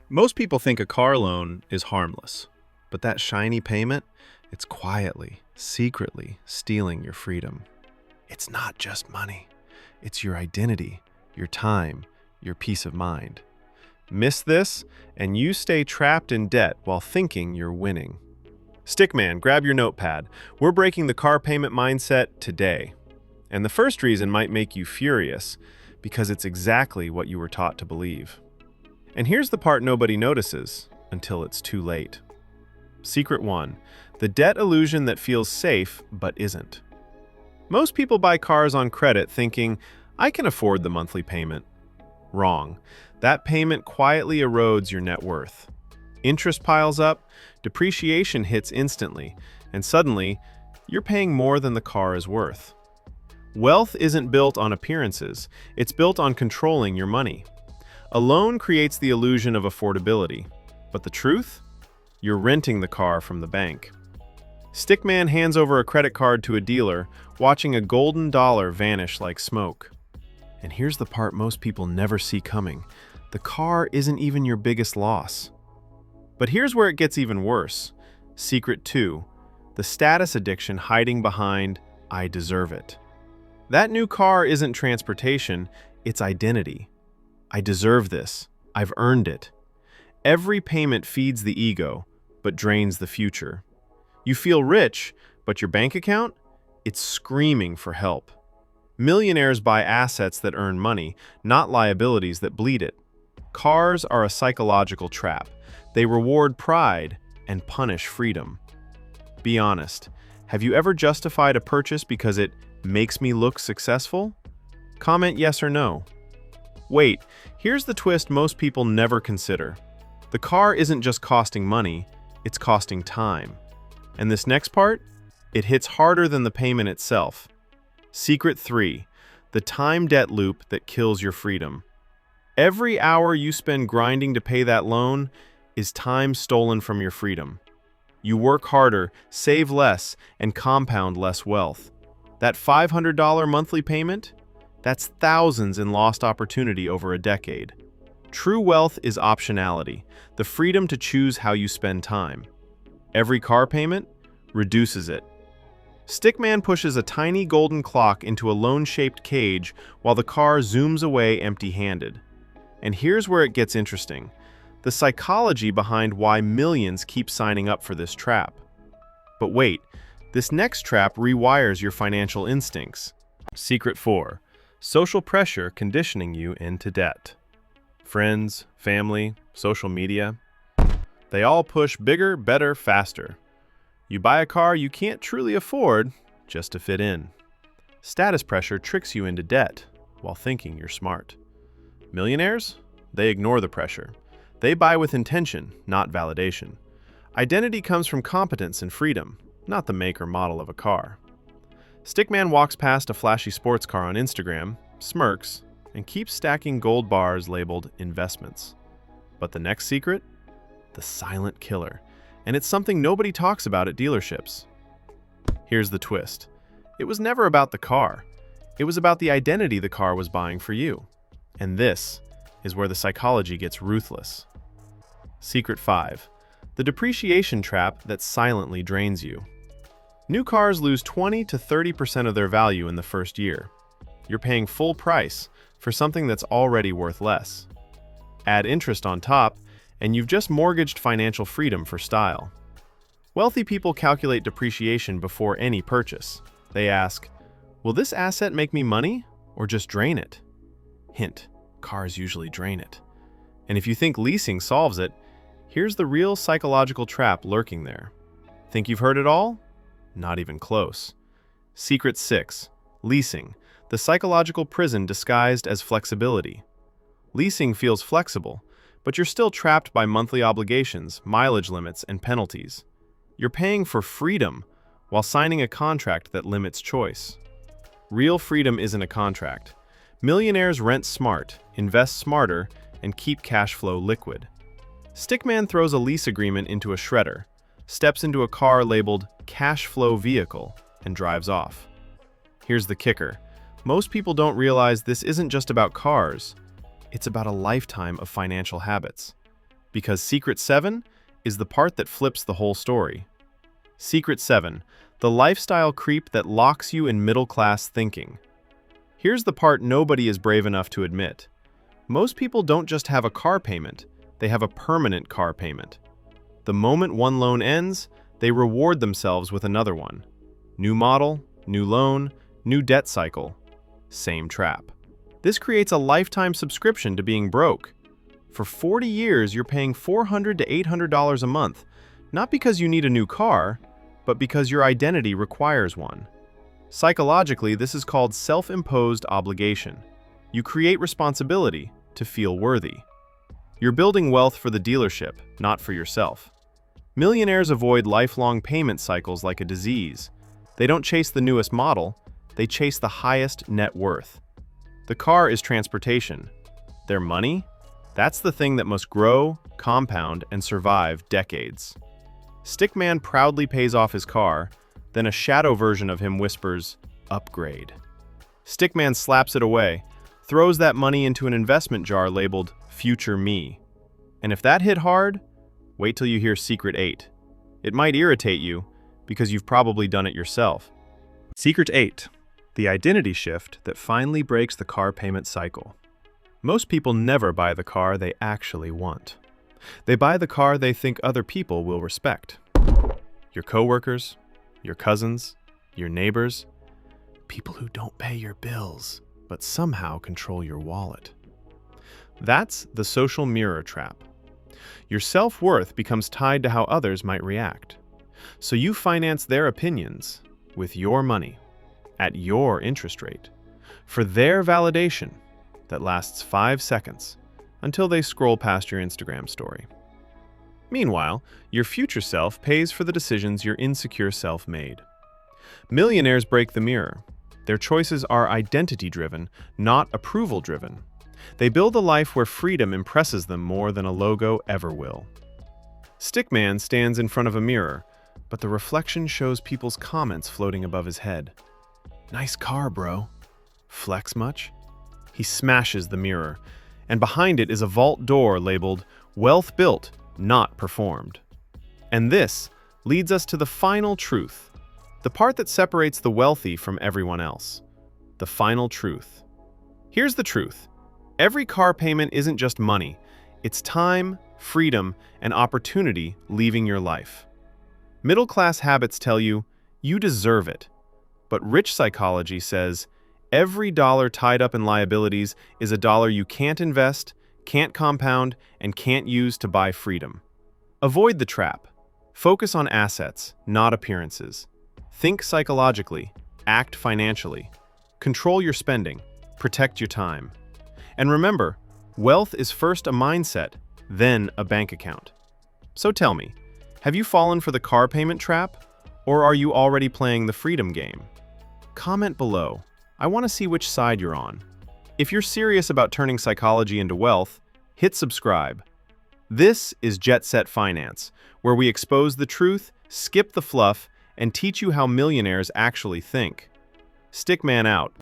Most people think a car loan is harmless, but that shiny payment, it's quietly, secretly stealing your freedom. It's not just money. It's your identity, your time, your peace of mind. Miss this, and you stay trapped in debt while thinking you're winning. Stickman, grab your notepad. We're breaking the car payment mindset today. And the first reason might make you furious, because it's exactly what you were taught to believe. And here's the part nobody notices until it's too late. Secret 1. The debt illusion that feels safe but isn't. Most people buy cars on credit thinking, I can afford the monthly payment. Wrong. That payment quietly erodes your net worth. Interest piles up, depreciation hits instantly, and suddenly, you're paying more than the car is worth. Wealth isn't built on appearances, it's built on controlling your money. A loan creates the illusion of affordability, but the truth? You're renting the car from the bank. Stickman hands over a credit card to a dealer, watching a golden dollar vanish like smoke. And here's the part most people never see coming. The car isn't even your biggest loss. But here's where it gets even worse. Secret 2. The status addiction hiding behind, I deserve it. That new car isn't transportation, it's identity. I deserve this. I've earned it. Every payment feeds the ego, but drains the future. You feel rich, but your bank account? It's screaming for help. Millionaires buy assets that earn money, not liabilities that bleed it. Cars are a psychological trap. They reward pride and punish freedom. Be honest. Have you ever justified a purchase because it makes me look successful? Comment yes or no. Wait, here's the twist most people never consider. The car isn't just costing money, it's costing time. And this next part? It hits harder than the payment itself. Secret 3. The time debt loop that kills your freedom. Every hour you spend grinding to pay that loan is time stolen from your freedom. You work harder, save less, and compound less wealth. That $500 monthly payment? That's thousands in lost opportunity over a decade. True wealth is optionality, the freedom to choose how you spend time. Every car payment reduces it. Stickman pushes a tiny golden clock into a loan-shaped cage while the car zooms away empty-handed. And here's where it gets interesting. The psychology behind why millions keep signing up for this trap. But wait, this next trap rewires your financial instincts. Secret 4. Social pressure conditioning you into debt. Friends, family, social media, they all push bigger, better, faster. You buy a car you can't truly afford just to fit in. Status pressure tricks you into debt while thinking you're smart. Millionaires? They ignore the pressure. They buy with intention, not validation. Identity comes from competence and freedom, not the make or model of a car. Stickman walks past a flashy sports car on Instagram, smirks, and keeps stacking gold bars labeled investments. But the next secret? The silent killer. And it's something nobody talks about at dealerships. Here's the twist. It was never about the car. It was about the identity the car was buying for you. And this is where the psychology gets ruthless. Secret 5. The depreciation trap that silently drains you. New cars lose 20 to 30% of their value in the first year. You're paying full price for something that's already worth less. Add interest on top, and you've just mortgaged financial freedom for style. Wealthy people calculate depreciation before any purchase. They ask, will this asset make me money or just drain it? Hint, cars usually drain it. And if you think leasing solves it, here's the real psychological trap lurking there. Think you've heard it all? Not even close. Secret 6. Leasing, the psychological prison disguised as flexibility. Leasing feels flexible, but you're still trapped by monthly obligations, mileage limits, and penalties. You're paying for freedom while signing a contract that limits choice. Real freedom isn't a contract. Millionaires rent smart, invest smarter, and keep cash flow liquid. Stickman throws a lease agreement into a shredder, steps into a car labeled cash flow vehicle, and drives off. Here's the kicker. Most people don't realize this isn't just about cars. It's about a lifetime of financial habits. Because Secret 7 is the part that flips the whole story. Secret 7, the lifestyle creep that locks you in middle-class thinking. Here's the part nobody is brave enough to admit. Most people don't just have a car payment, they have a permanent car payment. The moment one loan ends, they reward themselves with another one. New model, new loan, new debt cycle. Same trap. This creates a lifetime subscription to being broke. For 40 years, you're paying $400 to $800 a month, not because you need a new car, but because your identity requires one. Psychologically, this is called self-imposed obligation. You create responsibility to feel worthy. You're building wealth for the dealership, not for yourself. Millionaires avoid lifelong payment cycles like a disease. They don't chase the newest model, they chase the highest net worth. The car is transportation. Their money? That's the thing that must grow, compound, and survive decades. Stickman proudly pays off his car, then a shadow version of him whispers, "Upgrade." Stickman slaps it away, throws that money into an investment jar labeled Future Me. And if that hit hard, wait till you hear Secret 8. It might irritate you, because you've probably done it yourself. Secret 8. The identity shift that finally breaks the car payment cycle. Most people never buy the car they actually want. They buy the car they think other people will respect. Your coworkers, your cousins, your neighbors, people who don't pay your bills, but somehow control your wallet. That's the social mirror trap. Your self-worth becomes tied to how others might react. So you finance their opinions with your money, at your interest rate, for their validation that lasts 5 seconds until they scroll past your Instagram story. Meanwhile, your future self pays for the decisions your insecure self made. Millionaires break the mirror. Their choices are identity-driven, not approval-driven. They build a life where freedom impresses them more than a logo ever will. Stickman stands in front of a mirror, but the reflection shows people's comments floating above his head. "Nice car, bro. Flex much?" He smashes the mirror, and behind it is a vault door labeled "Wealth Built, Not Performed." And this leads us to the final truth, the part that separates the wealthy from everyone else. The final truth. Here's the truth. Every car payment isn't just money. It's time, freedom, and opportunity leaving your life. Middle-class habits tell you, you deserve it. But rich psychology says, every dollar tied up in liabilities is a dollar you can't invest, can't compound, and can't use to buy freedom. Avoid the trap. Focus on assets, not appearances. Think psychologically, act financially. Control your spending, protect your time. And remember, wealth is first a mindset, then a bank account. So tell me, have you fallen for the car payment trap? Or are you already playing the freedom game? Comment below. I want to see which side you're on. If you're serious about turning psychology into wealth, hit subscribe. This is Jet Set Finance, where we expose the truth, skip the fluff, and teach you how millionaires actually think. Stickman out.